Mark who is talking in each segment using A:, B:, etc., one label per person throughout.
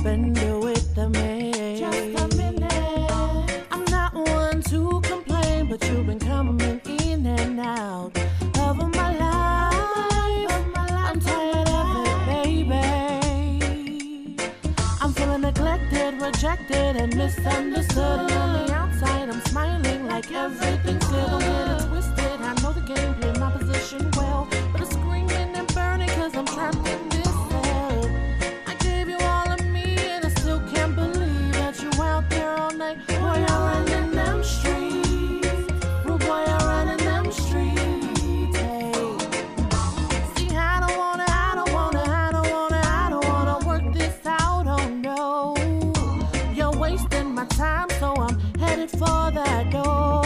A: spend it with the man.
B: Just a minute.
A: I'm not one to complain, but you've been coming in and out of my life. I'm tired of it, baby. I'm feeling neglected, rejected, and misunderstood. And on the outside, I'm smiling like everything's good. Don't get it twisted. I know the game, play my position well, but it's screaming and burning 'cause I'm trapped in this cell. I gave you all of me, and I still can't believe that you out there all night. Boy, you're running them streets. Rude boy, you're running them streets. Hey. See, I don't wanna work this out. Oh no, you're wasting my time, so I'm headed for that door.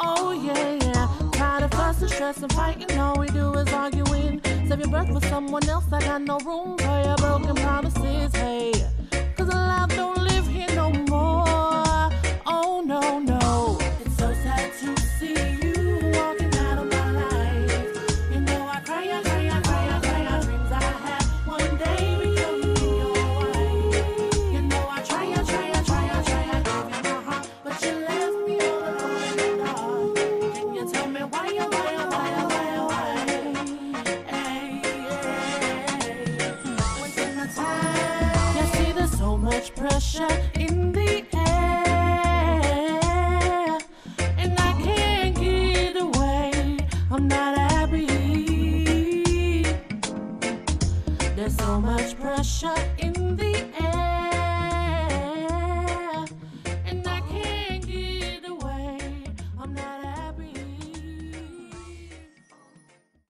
A: Oh yeah. Tired of fuss and stress and fighting. All we do is arguing. Save your breath for someone else. I got no room for your broken promises. Hey, 'cause love don't live here no more. Oh no. It's so sad to see you walking out of my life. You know I cry. Dreams I had one day becoming your wife. You know I try. I gave you my heart, but you left me all alone in the dark. Can you tell me why? Hey, wasting my time. You see, there's so much pressure in the air, and I can't get away. I'm not happy. There's so much pressure